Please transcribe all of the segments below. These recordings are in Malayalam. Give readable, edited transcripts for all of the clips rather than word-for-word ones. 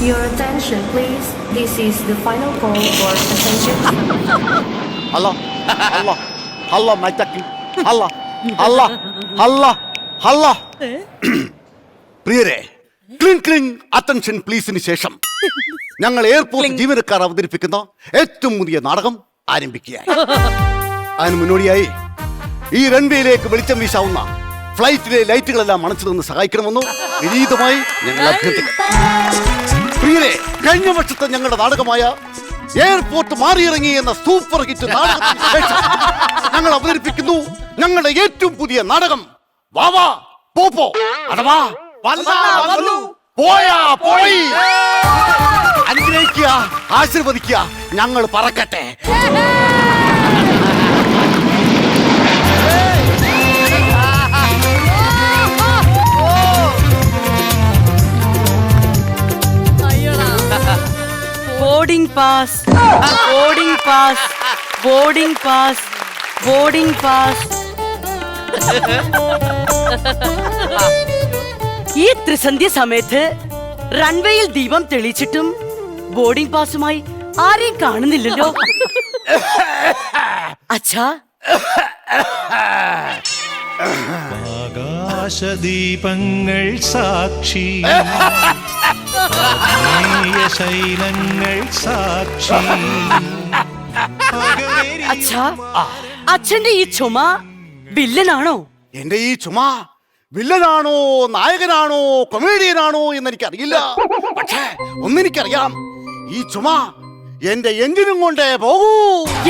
Your attention, please. This is the final call for passenger. Allah, Allah, Allah, my chakki. Allah, Allah, Allah, Allah. പ്രിയരെ, ക്ലിൻ അറ്റൻഷൻ പ്ലീസിന് ശേഷം ഞങ്ങൾ എയർപോർട്ട് ജീവനക്കാർ അവതരിപ്പിക്കുന്ന ഏറ്റവും പുതിയ നാടകം ആരംഭിക്കുകയായി. അതിന് മുന്നോടിയായി ഈ റൺവേയിലേക്ക് വെളിച്ചം വീശാവുന്ന ഫ്ലൈറ്റിലെ ലൈറ്റുകളെല്ലാം അണച്ചു നിന്ന് സഹായിക്കണമെന്ന് വിനീതമായി ഞങ്ങൾ അഭ്യർത്ഥിക്കുന്നു. പ്രിയരെ, കഴിഞ്ഞ വർഷത്തെ ഞങ്ങളുടെ നാടകമായ എയർപോർട്ട് മാറിയിറങ്ങി എന്ന സൂപ്പർ ഹിറ്റ് നാടകത്തിന് ശേഷം ഞങ്ങൾ അവതരിപ്പിക്കുന്നു ഞങ്ങളുടെ ഏറ്റവും പുതിയ നാടകം വാവാ പോപ്പോ അഥവാ പോയാ പോയി. അനുഗ്രഹിക്കുക, ആശീർവദിക്കുക, ഞങ്ങൾ പറക്കട്ടെ. Boarding pass, boarding pass, boarding pass, boarding pass. ഈ ത്രിസന്ധ്യ സമയത്ത് റൺവേയിൽ ദീപം തെളിച്ചിട്ടും ബോർഡിംഗ് പാസുമായി ആരെയും കാണുന്നില്ലല്ലോ. അച്ഛാ, ആകാശദീപങ്ങൾ സാക്ഷി, ശൈലങ്ങൾ സാക്ഷി. അച്ഛാ, അച്ഛന്റെ ഈ ചുമ വില്ലനാണോ? എന്റെ ഈ ചുമ വില്ലനാണോ, നായകനാണോ, കൊമേഡിയനാണോ എന്നെനിക്കറിയില്ല. പക്ഷേ ഒന്നെനിക്കറിയാം, ഈ ചുമ എന്റെ എഞ്ചിനും കൊണ്ടേ പോകൂ.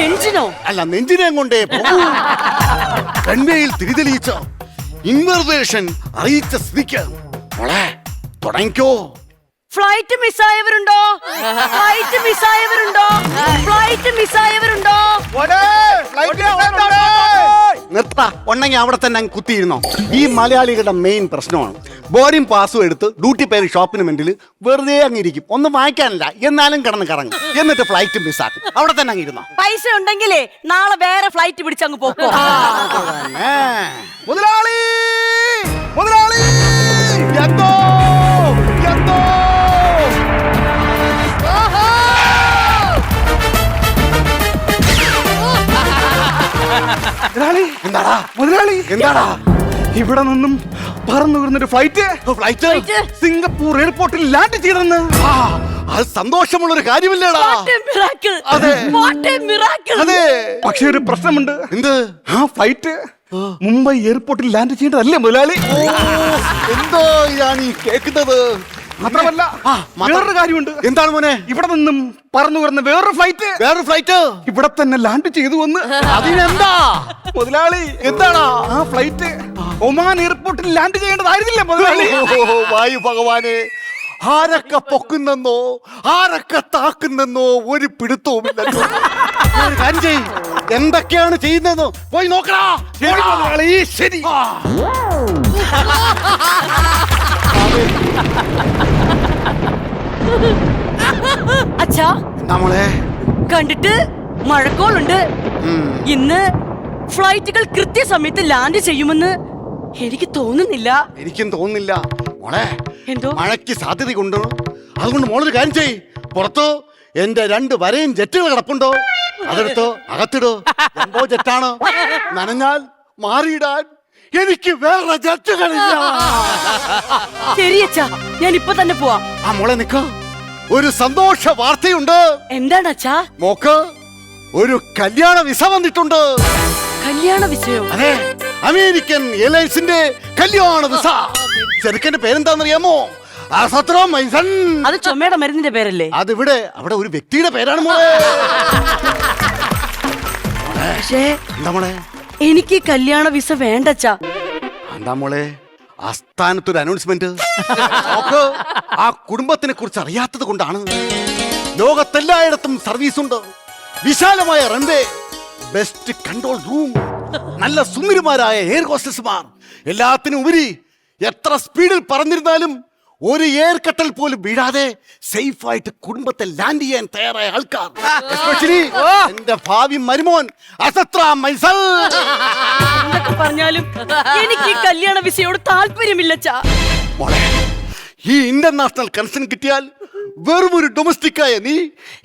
എഞ്ചിനോ? അല്ല, നെഞ്ചിനെയും കൊണ്ടേ പോകൂ. റൺവേയിൽ തിരിതെളിയിച്ച് ഇൻഫർമേഷൻ അറിയിച്ച സ്ഥിതിക്ക് മോളെ തുടങ്ങിക്കോ. ഫ്ലൈറ്റ് മിസ്സായവരുണ്ടോ? ഫ്ലൈറ്റ് മിസ്സായവരുണ്ടോ? ഫ്ലൈറ്റ് മിസ്സായവരുണ്ടോ? നിർത്ത, ഉണ്ടെങ്കിൽ അവിടെ തന്നെ അങ്ങ് കുത്തിയിരുന്നോ. ഈ മലയാളികളുടെ മെയിൻ പ്രശ്നമാണ് ബോർഡിംഗ് പാസും എടുത്ത് ഡ്യൂട്ടി പേര് ഷോപ്പിന് മുന്നിൽ വെറുതെ അങ്ങിരിക്കും, ഒന്നും വാങ്ങിക്കാനില്ല, എന്നാലും കിടന്ന് കറങ്ങും, എന്നിട്ട് ഫ്ലൈറ്റ് മിസ്സാക്കും. അവിടെ തന്നെ അങ്ങിരുന്നോ. പൈസ ഉണ്ടെങ്കിലേ നാളെ വേറെ ഫ്ലൈറ്റ് പിടിച്ചങ്ങ് പോക്കോ. മുതലാളി, മുതലാളി, എന്തോ എന്തോ. എന്താടാ മുതലാളി, എന്താടാ ഇവിടെ നിന്നും പറന്നു വരുന്നൊരു ഫ്ലൈറ്റ് സിംഗപ്പൂർ എയർപോർട്ടിൽ ലാൻഡ് ചെയ്തെന്ന്. അത് സന്തോഷമുള്ളൊരു കാര്യമില്ലേടാ. അതെ, അതെ. പക്ഷെ ഒരു പ്രശ്നമുണ്ട്. എന്ത്? ആ ഫ്ലൈറ്റ് മുംബൈ എയർപോർട്ടിൽ ലാൻഡ് ചെയ്യേണ്ടതല്ലേ മുതലാളി? എന്തോ ഇതാണ് ഈ കേൾക്കുന്നത്. മാത്രമല്ല വേറൊരു കാര്യമുണ്ട്. എന്താണ് മോനെ? ഇവിടെ നിന്നും പറന്നു വരുന്ന വേറൊരു ഫ്ലൈറ്റ് ഇവിടെ തന്നെ ലാൻഡ് ചെയ്തു വന്ന്. അതിനെന്താ മുതലാളി? എന്താടാ? ആ ഫ്ലൈറ്റ് ഒമാൻ എയർപോർട്ടിൽ ലാൻഡ് ചെയ്യേണ്ടതായിരുന്നില്ല മുതലാളി? വായു ഭഗവാനെ, ആരൊക്കെ പൊക്കുന്നെന്നോ ആരൊക്കെ താക്കുന്നെന്നോ ഒരു പിടുത്തവുമില്ലല്ലോ. ഒരു കാര്യം ചെയ്യ്, എന്തൊക്കെയാണ് ചെയ്യുന്നതെന്നോ പോയി നോക്കടാ. ശരി മുതലാളി, ശരി. അച്ഛാ, നമ്മളെ കണ്ടിട്ട് മഴക്കോളുണ്ട്. ഇന്ന് ഫ്ലൈറ്റുകൾ കൃത്യസമയത്ത് ലാൻഡ് ചെയ്യുമെന്ന് എനിക്ക് തോന്നുന്നില്ല. എനിക്കും തോന്നുന്നില്ല മോളെ. എന്തോ മഴയ്ക്ക് സാധ്യതയുണ്ട്. അതുകൊണ്ട് മോളൊരു കാര്യം ചെയ്യ്, പുറത്തോ എന്റെ 2 വരയും ജെറ്റുകൾ കിടപ്പുണ്ടോ, അതെടുത്തോ അകത്തിടോ. എന്തോ ജെറ്റാണ്, നനഞ്ഞാൽ മാറിയിടാൻ എനിക്ക് വേറെ ജെറ്റുകളില്ല. ശരി അച്ഛാ, ഞാൻ ഇപ്പൊ തന്നെ പോവാം. ആ മോളെ നിക്ക്, ഒരു സന്തോഷ വാർത്തയുണ്ട്. എന്താണ് അച്ഛാ? മോക്ക് ഒരു കല്യാണ വിസ വന്നിട്ടുണ്ട്. കല്യാണ വിസയോ? അതെ, അമേരിക്കൻ എയർലൈൻസിന്റെ കല്യാണ വിസ. ചെറുക്കന്റെ പേരെന്താണെന്നറിയാമോ? അത് ചുമയുടെ മരുന്നിന്റെ പേരല്ലേ? അതിവിടെ അവിടെ ഒരു വ്യക്തിയുടെ പേരാണ് മോളെ. പക്ഷേ എന്താ മോളെ? എനിക്ക് കല്യാണ വിസ വേണ്ടച്ചാ. എന്താ മോളെ, ആസ്ഥാനത്തൊരു അനൗൺസ്മെന്റ്. ആ കുടുംബത്തിനെ കുറിച്ച് അറിയാത്തത് കൊണ്ടാണ്. ലോകത്തെല്ലായിടത്തും സർവീസ് ഉണ്ട്, വിശാലമായ റൺവേ, ബെസ്റ്റ് കൺട്രോൾ റൂം, നല്ല സുന്ദരിമാരായ എയർ ഹോസ്റ്റസുമാർ. എല്ലാത്തിനും ഉപരി എത്ര സ്പീഡിൽ പറന്നിരുന്നാലും ഒരു എയർ കട്ടൽ പോലും വീഴാതെ സേഫ് ആയിട്ട് കുടുംബത്തെ ലാൻഡ് ചെയ്യാൻ തയ്യാറായ ആൾക്കാർ. എസ്പെഷ്യലി എന്റെ ഭാവി മരുമോൻ അസത്ര മൈസൽ. എന്തൊക്കെ പറഞ്ഞാലും എനിക്ക് ഈ കല്യാണ വിസയോട് താല്പര്യമില്ല. മോളെ, ഈ ഇന്റർനാഷണൽ കണക്ഷൻ കിട്ടിയാൽ വെറും ഒരു ഡൊമസ്റ്റിക്കായ നീ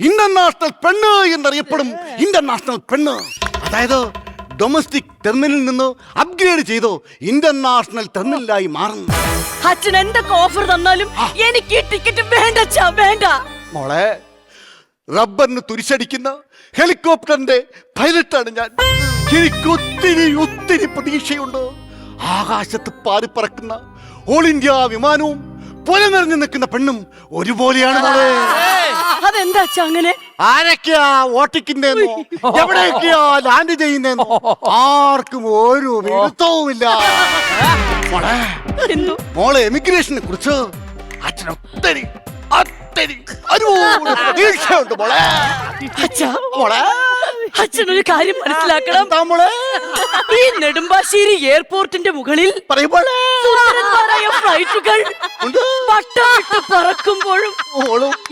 ഇന്റർനാഷണൽ പെണ്ണ് എന്നറിയപ്പെടും. ഇന്റർനാഷണൽ പെണ്ണ്, അതായത് ഡൊമസ്റ്റിക് ടെർമിനലിൽ നിന്ന് അപ്ഗ്രേഡ് ചെയ്തോ ഇന്റർനാഷണൽ ടെർമിനലായി മാറുന്നു. അച്ഛൻ എന്തൊക്കെ ഓഫർ തന്നാലും എനിക്ക് ഈ ടിക്കറ്റ് വേണ്ട അച്ഛാ, വേണ്ട. മോളെ, റബ്ബറിന് തുരിശടിക്കുന്ന ഹെലികോപ്റ്ററിന്റെ പൈലറ്റാണ് ഞാൻ. എനിക്ക് ഒത്തിരി ഒത്തിരി പ്രതീക്ഷയുണ്ട്. ആകാശത്ത് പാറിപ്പറക്കുന്ന ഓൾ ഇന്ത്യ വിമാനവും പുല നിറഞ്ഞു നിൽക്കുന്ന പെണ്ണും ഒരുപോലെയാണ് മോളെ. അതെന്താ അച്ഛാ അങ്ങനെ? ആരൊക്കെയാ ഓട്ടിക്കുന്നേന്നോ എവിടെയൊക്കെയാ ലാൻഡ് ചെയ്യുന്നേന്നോ ആർക്കും ഒരു വിരുദ്ധവുമില്ല. മോളെ, മോളെ എമിഗ്രേഷനെ കുറിച്ച് അച്ഛൻ ഒത്തിരി ഒത്തിരി ഒരുപാട് പ്രതീക്ഷയുണ്ട് മോളെ. അച്ഛാ, മോളെ, അച്ഛനൊരു കാര്യം മനസ്സിലാക്കണം. എന്താ മോളെ? ഈ നെടുമ്പാശ്ശേരി എയർപോർട്ടിന്റെ മുകളിൽ പറയുമ്പോളെ സുന്ദരന്മാരായ ഫ്ലൈറ്റുകൾ വട്ടമിട്ട് പറക്കുമ്പോഴും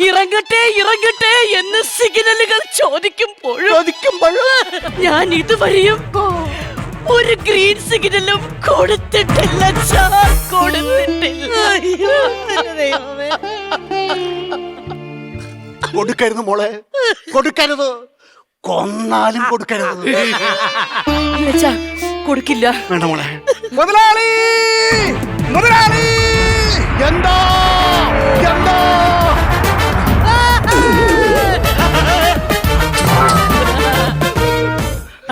ഇറങ്ങട്ടെ ഇറങ്ങട്ടെ എന്ന് സിഗ്നലുകൾ ചോദിക്കുമ്പോഴും ഞാൻ ഇതുവരെയും ഒരു ഗ്രീൻ സിഗ്നലും കൊടുത്തിട്ടില്ല അച്ഛാ, കൊടുത്തിട്ടില്ല. കൊടുക്കരുത് മോളെ, കൊടുക്കരുത്. കൊന്നാലും കൊടുക്കരുത്. അച്ഛാ, കൊടുക്കില്ല. വേണ്ട മോളെ. മുതലാളി, മുതലാളി, എന്താ എന്താ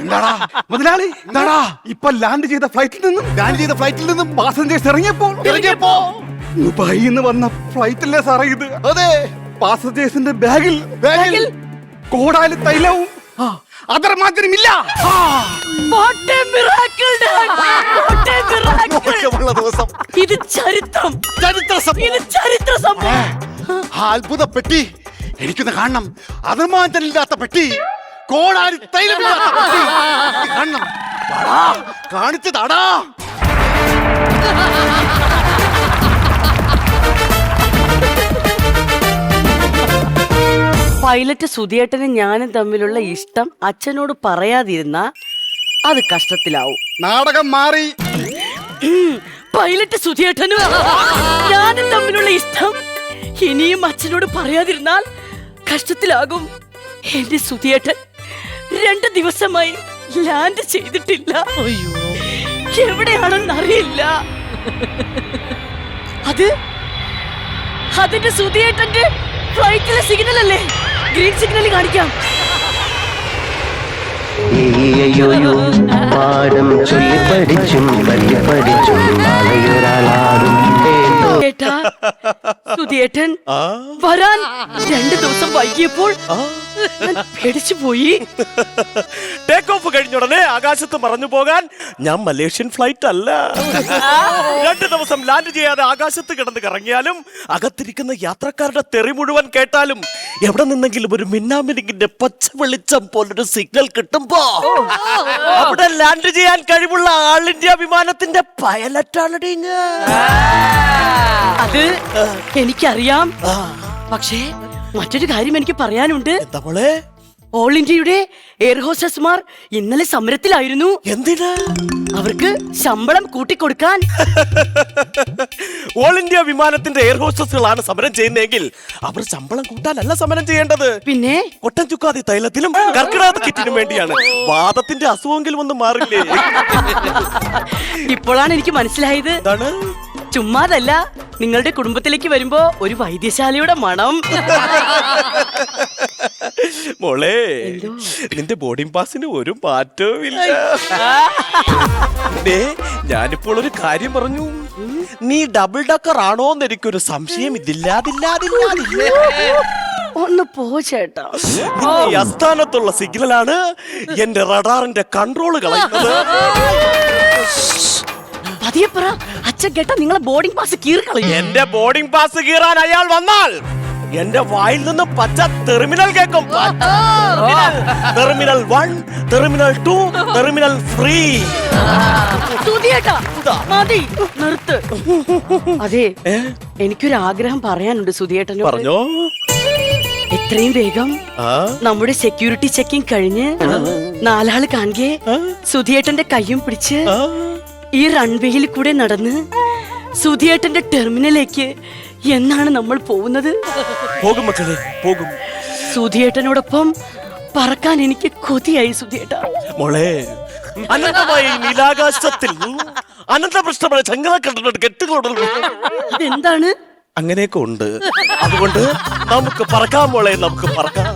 എന്താടാ മുതലാളി, എന്താടാ? ഇപ്പൊ ലാൻഡ് ചെയ്ത ഫ്ലൈറ്റിൽ നിന്നും പാസഞ്ചേഴ്സ് ഇറങ്ങിയപ്പോ ദുബായിൽ നിന്ന് വന്ന ഫ്ലൈറ്റില്ലേ സാറേ ഇത്? അതെ, പാസഞ്ചേഴ്സിന്റെ ബാഗിൽ കോടാലി തൈലവും അതർമാതിരിമില്ല. What a miracle, Dad! What a miracle! മോശമുള്ള ദിവസം. ഇത് ചരിത്രം, ചരിത്ര സംഭവം. ഇത് ചരിത്ര സംഭവം. ആ അത്ഭുത പെട്ടി എനിക്കൊന്ന് കാണണം. അതർമാഞ്ചലില്ലാത്ത പെട്ടി, കോടാലി തൈലമില്ലാത്ത പെട്ടി എനിക്ക് കാണണം. കാണിച്ചതാടാ. പൈലറ്റ് സുധിയേട്ടനും ഞാനും തമ്മിലുള്ള ഇഷ്ടം അച്ഛനോട് പറയാതിരുന്ന അത് കഷ്ടത്തിലാവും. നാടകം മാറി. പൈലറ്റ് സുധിയേട്ടനും ഞാനും തമ്മിലുള്ള ഇഷ്ടം ഇനിയും അച്ഛനോട് പറയാതിരുന്നാൽ കഷ്ടത്തിലാകും. എന്റെ സുധിയേട്ടൻ 2 ദിവസമായി ലാൻഡ് ചെയ്തിട്ടില്ല. എവിടെയാണെന്ന് അറിയില്ല. അതിന്റെ സുധിയേട്ടന്റെ ഫ്ലൈറ്റിലെ സിഗ്നൽ അല്ലേ? ഗ്രീൻ സിഗ്നൽ കാണിക്കാം. പാഠം ചൊല്ലി പഠിച്ചും പള്ളി പഠിച്ചും നാളെയൊരാളാകും ഏട്ടാ, സുധിയേട്ടൻ വരാൻ 2 ദിവസം വൈകിയപ്പോൾ ഞാൻ പേടിച്ചു പോയി. ടേക്ക് ഓഫ് കഴിഞ്ഞ ഉടനെ ആകാശത്ത് മറഞ്ഞു പോകാൻ ഞാൻ മലേഷ്യൻ ഫ്ലൈറ്റ് അല്ല. 2 ദിവസം ലാൻഡ് ചെയ്യാതെ ആകാശത്ത് കിടന്ന് കറങ്ങിയാലും അകത്തിരിക്കുന്ന യാത്രക്കാരുടെ തെറി മുഴുവൻ കേട്ടാലും എവിടെ നിന്നെങ്കിലും ഒരു മിന്നാമിനിങ്ങിന്റെ പച്ച വെളിച്ചം പോലൊരു സിഗ്നൽ കിട്ടുമ്പോ അവിടെ ലാൻഡ് ചെയ്യാൻ കഴിവുള്ള ആൾ ഇന്ത്യ വിമാനത്തിന്റെ പൈലറ്റാണ് ഞാൻ. അത് എനിക്കറിയാം. പക്ഷേ മറ്റൊരു കാര്യം എനിക്ക് പറയാനുണ്ട്. എന്താ മോളെ? ഓൾ ഇന്ത്യയുടെ എയർ ഹോസ്റ്റസ്മാർ ഇന്നലെ സമരത്തിലായിരുന്നു. എന്തിനാ? അവർക്ക് ശമ്പളം കൂട്ടിക്കൊടുക്കാൻ. ഓൾ ഇന്ത്യ വിമാനത്തിന്റെ എയർ ഹോസ്റ്റസുകളാണ് സമരം ചെയ്യുന്നതെങ്കിൽ അവർ ശമ്പളം കൂട്ടാനല്ല സമരം ചെയ്യേണ്ടത്. പിന്നെ കൊട്ടൻ ചുക്കാതി തൈലത്തിലും കർക്കിടക കിറ്റിനും വേണ്ടിയാണ്. വാദത്തിന്റെ അസുഖമെങ്കിലും ഒന്ന് മാറില്ലേ? ഇപ്പോഴാണ് എനിക്ക് മനസ്സിലായത്. എന്താണ്? ചുമ്മാതല്ല, നിങ്ങളുടെ കുടുംബത്തിലേക്ക് വരുമ്പോ ഒരു വൈദ്യശാലയുടെ മണം. മോളെ, നിന്റെ ബോർഡിംഗ് പാസിന് ഒരു മാറ്റവും ഇല്ല. ഞാനിപ്പോൾ ഒരു കാര്യം പറഞ്ഞു. നീ ഡബിൾ ഡക്കർ ആണോന്ന് എനിക്കൊരു സംശയം ഇതില്ലാതില്ലാതില്ലാതില്ല. ഒന്ന് പോ ചേട്ടാ. ഈ അസ്ഥാനത്തുള്ള സിഗ്നലാണ് എന്റെ റഡാറിന്റെ കൺട്രോൾ കളയുന്നത്. പതിയെ പറ, അച്ഛൻ കേട്ടാ നിങ്ങളെ ബോർഡിംഗ് പാസ് കീറിക്കളയും. എന്റെ ബോർഡിംഗ് പാസ് കീറാൻ അയാൾ വന്നാൽ എന്റെ വായിൽ നിന്ന് പച്ച ടെർമിനൽ കേൾക്കും. Terminal 1, terminal 2, terminal 3. മതി, നിർത്ത്. അതെ, എനിക്കൊരു ആഗ്രഹം പറയാനുണ്ട് സുധിയേട്ടനോട്. പറഞ്ഞോ. എത്രയും വേഗം നമ്മുടെ സെക്യൂരിറ്റി ചെക്കിംഗ് കഴിഞ്ഞ് 4 ആള് കാണുകെ സുധിയേട്ടന്റെ കയ്യും പിടിച്ച് ഈ റൺവേയിൽ കൂടെ നടന്ന് സുധിയേട്ടന്റെ ടെർമിനലിലേക്ക് എന്നാണ് നമ്മൾ പോകുന്നത്? പോകും മക്കളെ, പോകും. സുധിയേട്ടനോടൊപ്പം പറക്കാൻ എനിക്ക് കൊതിയായി സുധിയേട്ട. മോളെ, അനന്തമായ ഈ നീലാകാശത്തിൽ അനന്തപൃഷ്ഠമായ ചങ്ങലക്കണ്ടോട് കെട്ടുകളോട് അതെന്താണ്? അങ്ങനെയൊക്കെ ഉണ്ട്. അതുകൊണ്ട് നമുക്ക് പറക്കാം മോളെ, നമുക്ക് പറക്കാം.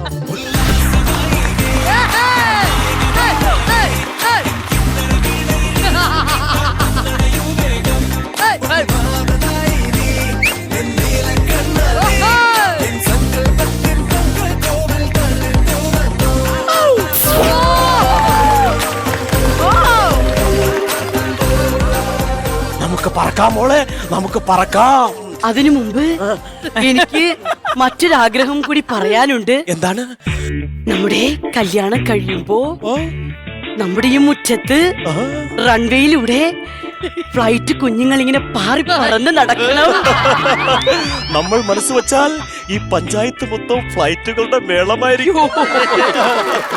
നമുക്ക് പറക്കാം മോളെ, നമുക്ക് പറക്കാം. അതിനു മുമ്പ് എനിക്ക് മറ്റൊരാഗ്രഹം കൂടി പറയാനുണ്ട്. എന്താണ്? നമ്മുടെ കല്യാണം കഴിയുമ്പോ നമ്മുടെ ഈ മുറ്റത്ത് റൺവേയിലൂടെ ഫ്ലൈറ്റ് കുഞ്ഞുങ്ങൾ ഇങ്ങനെ പാറി പറന്ന് നടക്കണം. നമ്മൾ മനസ്സ് വെച്ചാൽ ഈ പഞ്ചായത്ത് മൊത്തം ഫ്ലൈറ്റുകളുടെ മേളമായിരിക്കും.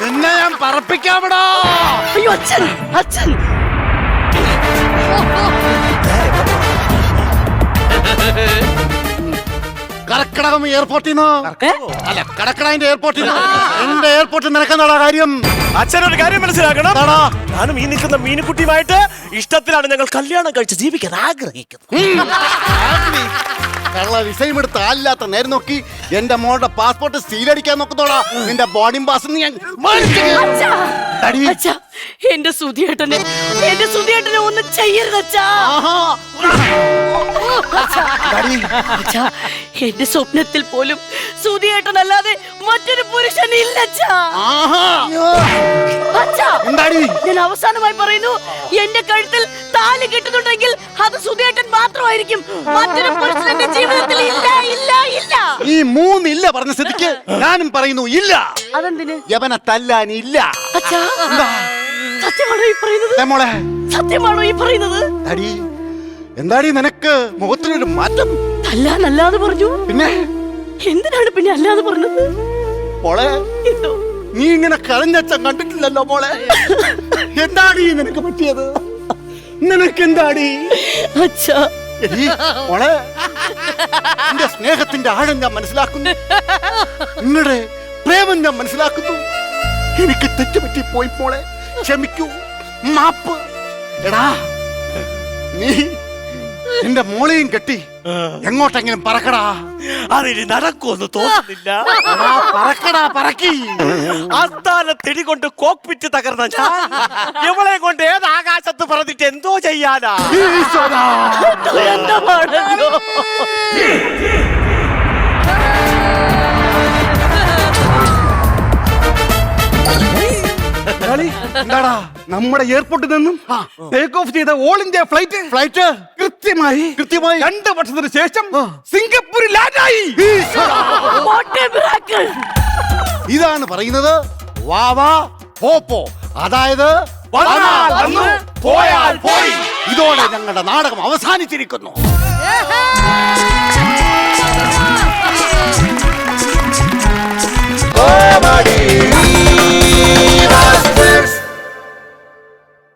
നിന്നെ ഞാൻ പറപ്പിക്കാവിടാ. അയ്യോ അച്ഛൻ, അച്ഛൻ. കർക്കിടകം എയർപോർട്ടിൽ നിന്ന് ഏ? അല്ല, കടക്കടവിന്റെ എയർപോർട്ടിൽ നിന്ന് എന്റെ എയർപോർട്ടിൽ നിനക്കെന്താടാ കാര്യം? അച്ഛനൊരു കാര്യം മനസ്സിലാക്കണം. എന്താടാ? ഞാനും ഈ നിൽക്കുന്ന മീനുകുട്ടിയുമായിട്ട് ഇഷ്ടത്തിലാണ് ഞങ്ങൾ കല്യാണം കഴിച്ച് ജീവിക്കാൻ ആഗ്രഹിക്കുന്നത്. കേരള വിസയും എടുത്ത് ആളില്ലാത്ത നേരം നോക്കി എന്റെ മോളുടെ പാസ്പോർട്ട് സീലടിക്കാൻ നോക്കുന്നോടാ. നിന്റെ ബോർഡിംഗ് പാസ് ഞാൻ തടി. അച്ഛാ, എന്റെ സുധിയേട്ടനെ ഒന്നും ചെയ്യരുത് അച്ഛാ. അച്ഛാ, എന്റെ സ്വപ്നത്തിൽ പോലും സുധിയേട്ടനല്ലാതെ മറ്റൊരു പുരുഷൻ ഇല്ല അച്ഛാ. അച്ഛാ, ഞാൻ അവസാനമായി പറയുന്നു, എന്റെ കഴുത്തിൽ താലി കിട്ടുന്നുണ്ടെങ്കിൽ അത് സുധിയേട്ടൻ മാത്രമായിരിക്കും. മറ്റൊരു പുരുഷൻ എന്റെ ജീവിതത്തിൽ ഇല്ല, ഇല്ല, ഇല്ല. ഈ മൂന്നില്ല പറഞ്ഞ സ്ഥിതിക്ക് ഞാനും പറയുന്നു ഇല്ല. അതെന്തിന്? യവനെ തല്ലാനില്ല. അച്ഛാ, സത്യമാണോ ഈ പറയുന്നത്? മോളെ, സത്യമാണോ ഈ പറയുന്നത്? തടി, എന്താടി നിനക്ക് മുഖത്തിനൊരു മാറ്റം? അല്ലാതെ പറഞ്ഞു. പിന്നെ എന്തിനാണ് പിന്നെ അല്ലാതെ പറഞ്ഞത്? മോളെ, എന്തോ നീ ഇങ്ങനെ കരഞ്ഞച്ചൻ കണ്ടിട്ടില്ലല്ലോ മോളെ. എന്താടി നിനക്ക് പറ്റിയത്? നിനക്ക് എന്താടി? അച്ഛാ, എടീ, മോളെ, നിന്റെ സ്നേഹത്തിന്റെ ആഴം ഞാൻ മനസ്സിലാക്കുന്നു. നിങ്ങളുടെ പ്രേമം ഞാൻ മനസ്സിലാക്കുന്നു. എനിക്ക് തെറ്റുപറ്റി പോയി മോളെ, ക്ഷമിക്കൂ, മാപ്പ്. എടാ, നീ നിന്റെ മോളെയും കെട്ടി എങ്ങോട്ടെങ്കിലും പറക്കടാ. അതിന് നടക്കുമെന്ന് തോന്നുന്നില്ല. എടാ, പറക്കടാ, പറക്കി. അസ്ഥാന തിടി കൊണ്ട് കോക്പിറ്റ് തകർന്ന ഞാൻ ഇവളെ കൊണ്ട് ഏത് ആകാശത്ത് പറഞ്ഞിട്ട് എന്തോ ചെയ്യാനാ? ഈശ്വരാ. ദുരന്തമാണല്ലോ. എന്താടാ, നമ്മുടെ എയർപോർട്ടിൽ നിന്നും ടേക്ക് ഓഫ് ചെയ്ത ഓൾ ഇന്ത്യ ഫ്ലൈറ്റ് കൃത്യമായി 2 വർഷത്തിന് ശേഷം സിംഗപ്പൂരിൽ ലാൻഡായി. What a miracle! ഇതാണ് പറയുന്നത് വാവാ പോപ്പോ, അതായത് വന്നാൽ വന്നു, പോയാൽ പോയി. ഇതോടെ ഞങ്ങളുടെ നാടകം അവസാനിച്ചിരിക്കുന്നു.